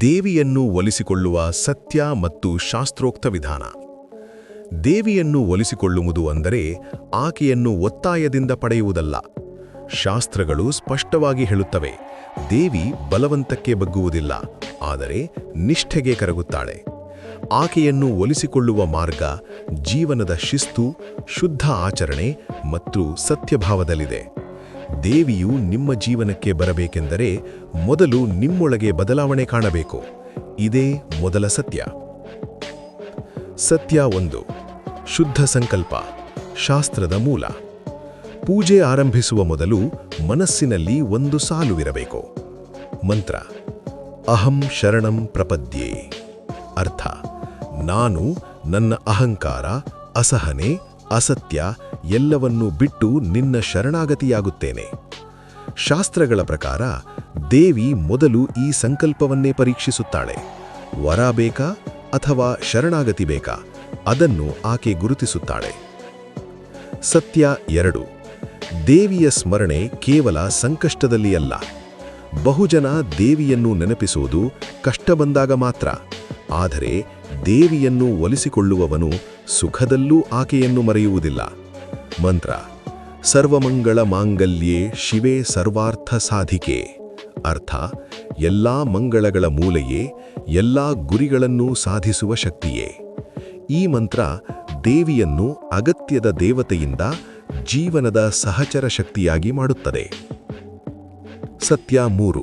ದೇವಿಯನ್ನು ಒಲಿಸಿಕೊಳ್ಳುವ ಸತ್ಯ ಮತ್ತು ಶಾಸ್ತ್ರೋಕ್ತ ವಿಧಾನ. ದೇವಿಯನ್ನು ಒಲಿಸಿಕೊಳ್ಳುವುದು ಅಂದರೆ ಆಕೆಯನ್ನು ಒತ್ತಾಯದಿಂದ ಪಡೆಯುವುದಲ್ಲ. ಶಾಸ್ತ್ರಗಳು ಸ್ಪಷ್ಟವಾಗಿ ಹೇಳುತ್ತವೆ, ದೇವಿ ಬಲವಂತಕ್ಕೆ ಬಗ್ಗುವುದಿಲ್ಲ, ಆದರೆ ನಿಷ್ಠೆಗೆ ಕರಗುತ್ತಾಳೆ. ಆಕೆಯನ್ನು ಒಲಿಸಿಕೊಳ್ಳುವ ಮಾರ್ಗ ಜೀವನದ ಶಿಸ್ತು, ಶುದ್ಧ ಆಚರಣೆ ಮತ್ತು ಸತ್ಯಭಾವದಲ್ಲಿದೆ. ದೇವಿಯು ನಿಮ್ಮ ಜೀವನಕ್ಕೆ ಬರಬೇಕೆಂದರೆ ಮೊದಲು ನಿಮ್ಮೊಳಗೆ ಬದಲಾವಣೆ ಕಾಣಬೇಕು. ಇದೇ ಮೊದಲ ಸತ್ಯ. ಸತ್ಯ 1. ಶುದ್ಧ ಸಂಕಲ್ಪ, ಶಾಸ್ತ್ರದ ಮೂಲ. ಪೂಜೆ ಆರಂಭಿಸುವ ಮೊದಲು ಮನಸ್ಸಿನಲ್ಲಿ ಒಂದು ಸಾಲುವಿರಬೇಕು. ಮಂತ್ರ: ಅಹಂ ಶರಣಂ ಪ್ರಪದ್ಯೆ. ಅರ್ಥ: ನಾನು ನನ್ನ ಅಹಂಕಾರ, ಅಸಹನೆ, ಅಸತ್ಯ ಎಲ್ಲವನ್ನೂ ಬಿಟ್ಟು ನಿನ್ನ ಶರಣಾಗತಿಯಾಗುತ್ತೇನೆ. ಶಾಸ್ತ್ರಗಳ ಪ್ರಕಾರ ದೇವಿ ಮೊದಲು ಈ ಸಂಕಲ್ಪವನ್ನೇ ಪರೀಕ್ಷಿಸುತ್ತಾಳೆ. ವರ ಬೇಕಾ ಅಥವಾ ಶರಣಾಗತಿ ಬೇಕಾ ಅದನ್ನು ಆಕೆ ಗುರುತಿಸುತ್ತಾಳೆ. ಸತ್ಯ 2. ದೇವಿಯ ಸ್ಮರಣೆ ಕೇವಲ ಸಂಕಷ್ಟದಲ್ಲಿ ಅಲ್ಲ. ಬಹುಜನ ದೇವಿಯನ್ನು ನೆನಪಿಸುವುದು ಕಷ್ಟ ಬಂದಾಗ ಮಾತ್ರ. ಆದರೆ ದೇವಿಯನ್ನು ಒಲಿಸಿಕೊಳ್ಳುವವನು ಸುಖದಲ್ಲೂ ಆಕೆಯನ್ನು ಮರೆಯುವುದಿಲ್ಲ. ಮಂತ್ರ: ಸರ್ವಮಂಗಳ ಮಾಂಗಲ್ಯೆ ಶಿವೆ ಸರ್ವಾರ್ಥ ಸಾಧಿಕೆ. ಅರ್ಥ: ಎಲ್ಲಾ ಮಂಗಳಗಳ ಮೂಲೆಯೇ, ಎಲ್ಲಾ ಗುರಿಗಳನ್ನೂ ಸಾಧಿಸುವ ಶಕ್ತಿಯೇ. ಈ ಮಂತ್ರ ದೇವಿಯನ್ನು ಅಗತ್ಯದ ದೇವತೆಯಿಂದ ಜೀವನದ ಸಹಚರ ಶಕ್ತಿಯಾಗಿ ಮಾಡುತ್ತದೆ. ಸತ್ಯ 3.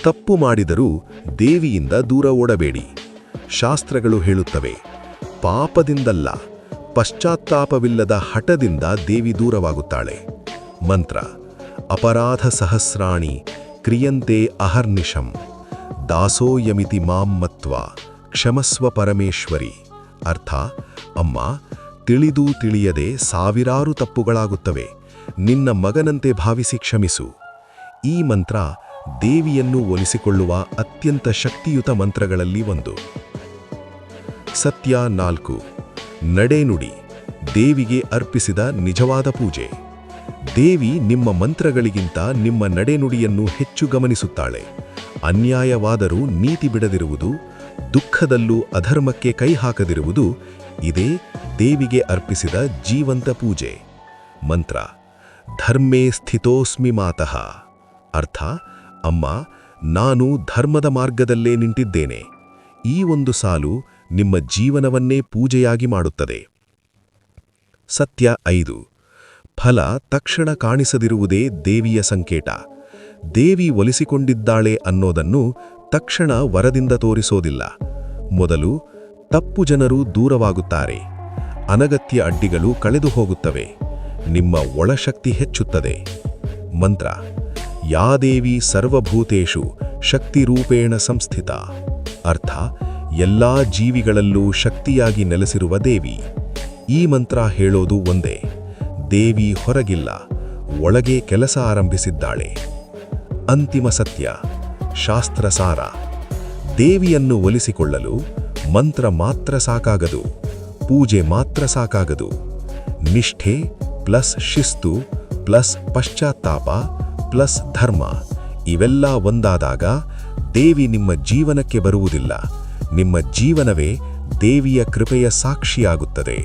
ತಪ್ಪು ಮಾಡಿದರೂ ದೇವಿಯಿಂದ ದೂರ ಓಡಬೇಡಿ. ಶಾಸ್ತ್ರಗಳು ಹೇಳುತ್ತವೆ, ಪಾಪದಿಂದಲ್ಲ, ಪಶ್ಚಾತ್ತಾಪವಿಲ್ಲದ ಹಠದಿಂದ ದೇವಿ ದೂರವಾಗುತ್ತಾಳೆ. ಮಂತ್ರ: ಅಪರಾಧ ಸಹಸ್ರಾಣಿ ಕ್ರಿಯಂತೆ ಅಹರ್ನಿಶಂ ದಾಸೋಯಮಿತಿ ಮಾಂ ಮತ್ವಾ ಕ್ಷಮಸ್ವ ಪರಮೇಶ್ವರಿ. ಅರ್ಥ: ಅಮ್ಮ, ತಿಳಿದು ತಿಳಿಯದೆ ಸಾವಿರಾರು ತಪ್ಪುಗಳಾಗುತ್ತವೆ, ನಿನ್ನ ಮಗನಂತೆ ಭಾವಿಸಿ ಕ್ಷಮಿಸು. ಈ ಮಂತ್ರ ದೇವಿಯನ್ನು ಒಲಿಸಿಕೊಳ್ಳುವ ಅತ್ಯಂತ ಶಕ್ತಿಯುತ ಮಂತ್ರಗಳಲ್ಲಿ ಒಂದು. ಸತ್ಯ 4. ನಡೆನುಡಿ, ದೇವಿಗೆ ಅರ್ಪಿಸಿದ ನಿಜವಾದ ಪೂಜೆ. ದೇವಿ ನಿಮ್ಮ ಮಂತ್ರಗಳಿಗಿಂತ ನಿಮ್ಮ ನಡೆನುಡಿಯನ್ನು ಹೆಚ್ಚು ಗಮನಿಸುತ್ತಾಳೆ. ಅನ್ಯಾಯವಾದರೂ ನೀತಿ ಬಿಡದಿರುವುದು, ದುಃಖದಲ್ಲೂ ಅಧರ್ಮಕ್ಕೆ ಕೈ ಹಾಕದಿರುವುದು ಇದೇ ದೇವಿಗೆ ಅರ್ಪಿಸಿದ ಜೀವಂತ ಪೂಜೆ. ಮಂತ್ರ: ಧರ್ಮೇ ಸ್ಥಿತೋಸ್ಮಿ ಮಾತಃ. ಅರ್ಥ: ಅಮ್ಮ, ನಾನು ಧರ್ಮದ ಮಾರ್ಗದಲ್ಲೇ ನಿಂತಿದ್ದೇನೆ. ಈ ಒಂದು ಸಾಲು ನಿಮ್ಮ ಜೀವನವನ್ನೇ ಪೂಜೆಯಾಗಿ ಮಾಡುತ್ತದೆ. ಸತ್ಯ 5. ಫಲ ತಕ್ಷಣ ಕಾಣಿಸದಿರುವುದೇ ದೇವಿಯ ಸಂಕೇತ. ದೇವಿ ಒಲಿಸಿಕೊಂಡಿದ್ದಾಳೆ ಅನ್ನೋದನ್ನು ತಕ್ಷಣ ವರದಿಂದ ತೋರಿಸೋದಿಲ್ಲ. ಮೊದಲು ತಪ್ಪು ಜನರು ದೂರವಾಗುತ್ತಾರೆ, ಅನಗತ್ಯ ಅಡ್ಡಿಗಳು ಕಳೆದು ಹೋಗುತ್ತವೆ, ನಿಮ್ಮ ಒಳಶಕ್ತಿ ಹೆಚ್ಚುತ್ತದೆ. ಮಂತ್ರ: ಯಾ ದೇವಿ ಸರ್ವಭೂತೇಷು ಶಕ್ತಿರೂಪೇಣ ಸಂಸ್ಥಿತ. ಅರ್ಥ: ಎಲ್ಲಾ ಜೀವಿಗಳಲ್ಲೂ ಶಕ್ತಿಯಾಗಿ ನೆಲೆಸಿರುವ ದೇವಿ. ಈ ಮಂತ್ರ ಹೇಳೋದು ಒಂದೇ, ದೇವಿ ಹೊರಗಿಲ್ಲ, ಒಳಗೆ ಕೆಲಸ ಆರಂಭಿಸಿದ್ದಾಳೆ. ಅಂತಿಮ ಸತ್ಯ, ಶಾಸ್ತ್ರಸಾರ. ದೇವಿಯನ್ನು ಒಲಿಸಿಕೊಳ್ಳಲು ಮಂತ್ರ ಮಾತ್ರ ಸಾಕಾಗದು, ಪೂಜೆ ಮಾತ್ರ ಸಾಕಾಗದು. ನಿಷ್ಠೆ ಪ್ಲಸ್ ಶಿಸ್ತು ಪ್ಲಸ್ ಪಶ್ಚಾತ್ತಾಪ ಪ್ಲಸ್ ಧರ್ಮ ಇವೆಲ್ಲ ಒಂದಾದಾಗ ದೇವಿ ನಿಮ್ಮ ಜೀವನಕ್ಕೆ ಬರುವುದಿಲ್ಲ, ನಿಮ್ಮ ಜೀವನವೇ ದೇವಿಯ ಕೃಪೆಯ ಸಾಕ್ಷಿಯಾಗುತ್ತದೆ.